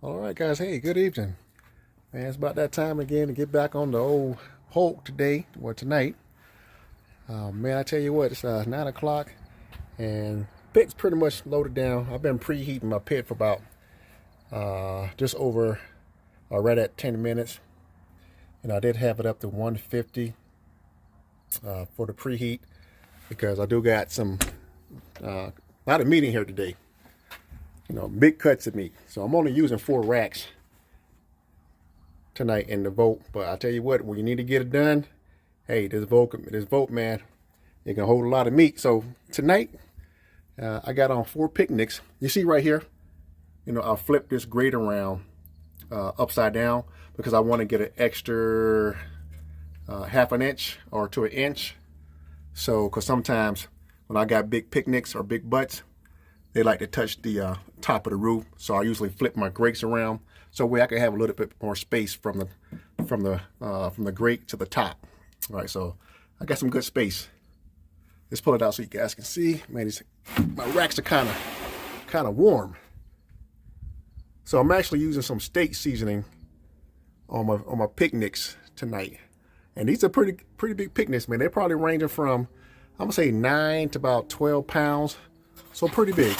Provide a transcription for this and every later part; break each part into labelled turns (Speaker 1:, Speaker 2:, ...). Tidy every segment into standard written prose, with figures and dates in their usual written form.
Speaker 1: All right, guys. Hey, good evening. Man, it's about that time again to get back on the old Hulk today or tonight. Man, I tell you what, it's 9 o'clock and pit's pretty much loaded down. I've been preheating my pit for about just over right at 10 minutes. I did have it up to 150 for the preheat because I do got some lot of meat in here today. Big cuts of meat. So I'm only using 4 racks tonight in the Volt. But I tell you what, when you need to get it done, hey, this Volt, man, it can hold a lot of meat. So tonight, I got on 4 picnics. You see right here, I'll flip this grate around upside down because I want to get an extra half an inch or to an inch. So, because sometimes when I got big picnics or big butts, they like to touch the top of the roof, so I usually flip my grates around so where I can have a little bit more space from the grate to the top. All right, so I got some good space. Let's pull it out so you guys can see. Man, my racks are kind of warm. So I'm actually using some steak seasoning on my picnics tonight, and these are pretty big picnics, man. They're probably ranging from, I'm gonna say 9 to about 12 pounds. So pretty big.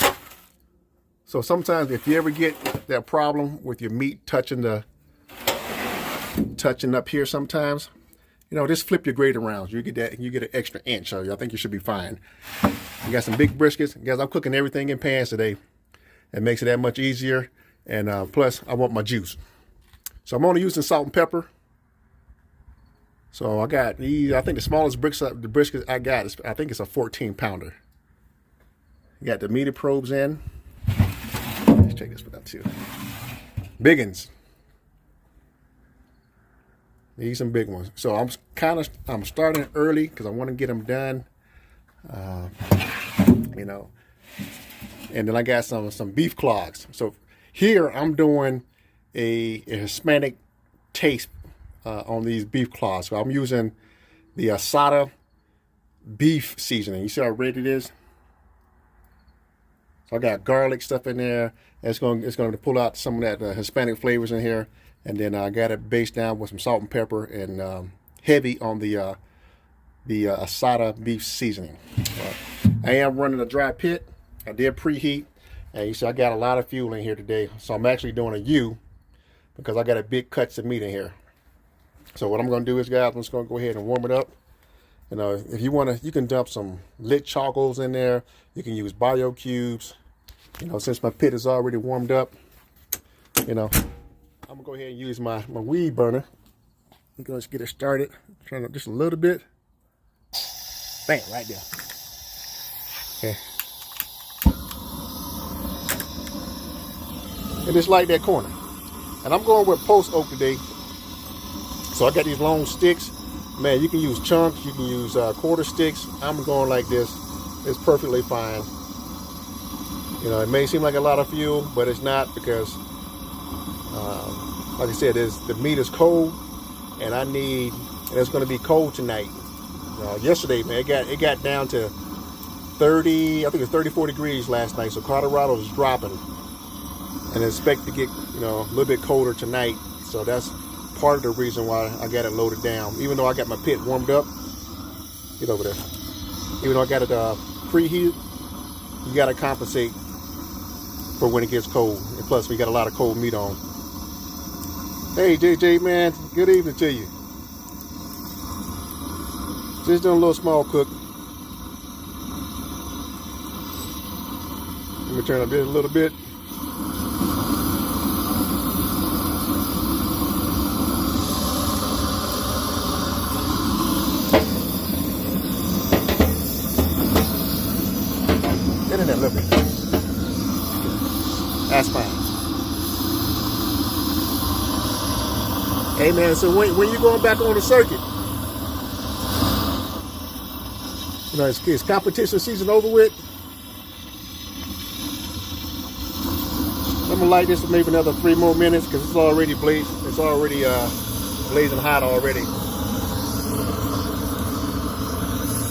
Speaker 1: So sometimes if you ever get that problem with your meat touching up here sometimes, just flip your grate around. You get an extra inch. So I think you should be fine. You got some big briskets. Guys, I'm cooking everything in pans today. It makes it that much easier. And plus I want my juice. So I'm only using salt and pepper. So I got these, I think the smallest brisket I got is, I think it's a 14 pounder. You got the meter probes in. Let's check this one out too. Biggins. These some big ones. So I'm starting early because I want to get them done. And then I got some beef clogs. So here I'm doing a Hispanic taste on these beef clogs. So I'm using the Asada beef seasoning. You see how red it is? So I got garlic stuff in there. It's going to pull out some of that Hispanic flavors in here, and then I got it based down with some salt and pepper and heavy on the Asada beef seasoning. I am running a dry pit. I did preheat, and you see I got a lot of fuel in here today. So I'm actually doing a U because I got a big cuts of meat in here. So what I'm going to do is, guys, I'm just going to go ahead and warm it up. If you want to, you can dump some lit charcoals in there. You can use bio cubes. Since my pit is already warmed up, I'm gonna go ahead and use my weed burner. I'm gonna just get it started. Turn up just a little bit. Bam, right there. Okay. And just light that corner. And I'm going with post oak today. So I got these long sticks. Man, you can use chunks, you can use quarter sticks. I'm going like this. It's perfectly fine. It may seem like a lot of fuel, but it's not because, like I said, the meat is cold, and it's going to be cold tonight. Yesterday, man, it got down to 30, I think it was 34 degrees last night, so Colorado is dropping. And I expect to get, a little bit colder tonight, so that's part of the reason why I got it loaded down. Even though I got my pit warmed up, get over there. Even though I got it preheated, you got to compensate for when it gets cold. And plus, we got a lot of cold meat on. Hey, JJ, man, good evening to you. Just doing a little small cook. Let me turn up this a little bit. Get in there a little bit. That's fine. Hey man, so when you going back on the circuit? Is competition season over with? I'm gonna light this for maybe another 3 more minutes because it's already blazing. It's already blazing hot already.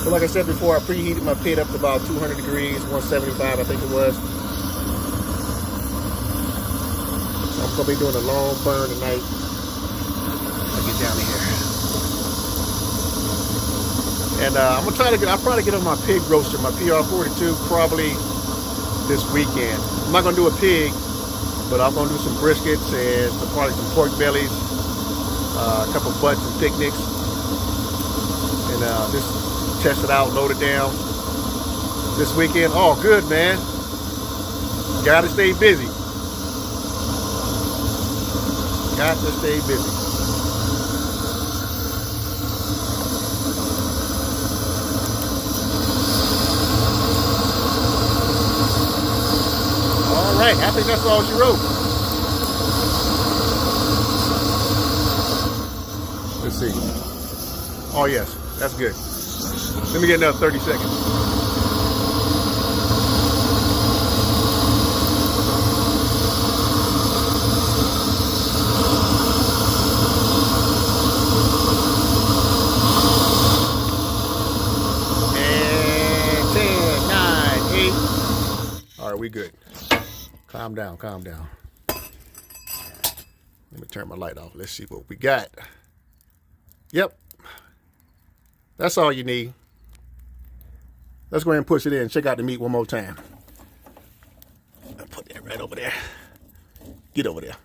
Speaker 1: But like I said before, I preheated my pit up to about 200 degrees, 175 I think it was. I'm gonna be doing a long burn tonight. I'll get down in here. And I'm gonna try to I'll probably get on my pig roaster, my PR42, probably this weekend. I'm not gonna do a pig, but I'm gonna do some briskets and probably some pork bellies, a couple butts and picnics, and just test it out, load it down this weekend. Oh, good, man. Gotta stay busy. Got to stay busy. All right, I think that's all she wrote. Let's see. Oh, yes, that's good. Let me get another 30 seconds. All right, we good. Calm down, calm down. Let me turn my light off. Let's see what we got. Yep. That's all you need. Let's go ahead and push it in. Check out the meat one more time. I'll put that right over there. Get over there.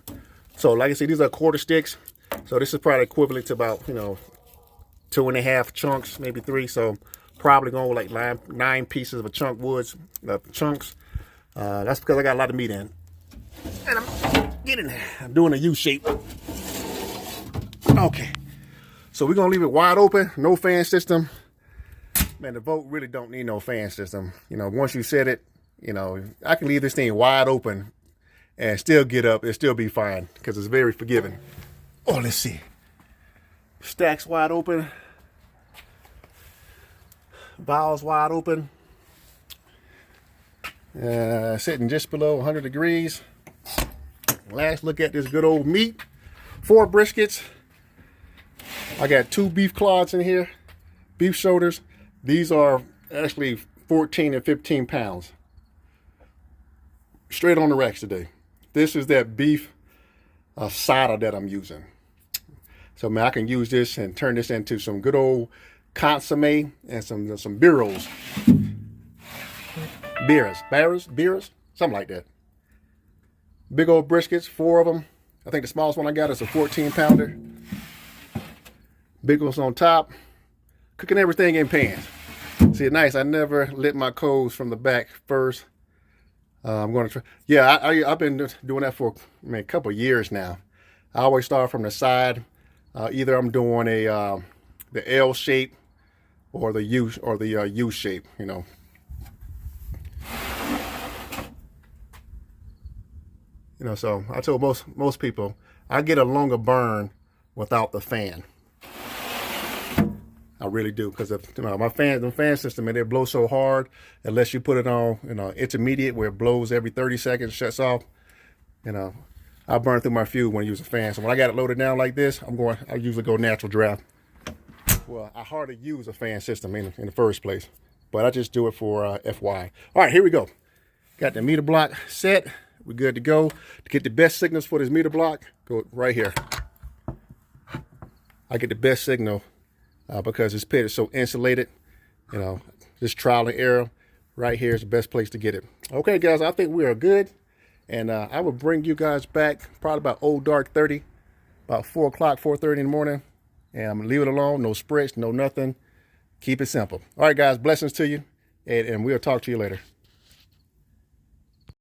Speaker 1: So, like I said, these are quarter sticks. So this is probably equivalent to about, 2.5 chunks, maybe 3. So probably going with like 9 pieces of a chunk woods, chunks. That's because I got a lot of meat in. And I'm getting there. I'm doing a U shape. Okay. So we're going to leave it wide open. No fan system. Man, the Vogt really don't need no fan system. Once you set it, I can leave this thing wide open and still get up. It'll still be fine because it's very forgiving. Oh, let's see. Stacks wide open. Valves wide open. Sitting just below 100 degrees. Last look at this good old meat. 4 briskets. I got 2 beef clods in here. Beef shoulders. These are actually 14 and 15 pounds. Straight on the racks today. This is that beef cider that I'm using. So man, I can use this and turn this into some good old consomme and some beers, something like that. Big old briskets, 4 of them. I think the smallest one I got is a 14 pounder. Big ones on top. Cooking everything in pans. See, nice. I never lit my coals from the back first. I'm going to try. Yeah, I've been doing that for a couple of years now. I always start from the side. Either I'm doing the L shape or the U shape. So I told most people I get a longer burn without the fan. I really do, because my fan system, man, it blows so hard unless you put it on intermediate where it blows every 30 seconds, shuts off. I burn through my fuel when I use a fan. So when I got it loaded down like this, I usually go natural draft. Well, I hardly use a fan system in the first place, but I just do it for FY. All right, here we go. Got the meter block set. We're good to go. To get the best signals for this meter block, go right here. I get the best signal because this pit is so insulated. Just trial and error. Right here is the best place to get it. Okay, guys, I think we are good. And I will bring you guys back probably about old dark 30, about 4 o'clock, 4:30 in the morning. And I'm going to leave it alone. No spreads, no nothing. Keep it simple. All right, guys, blessings to you. And we'll talk to you later.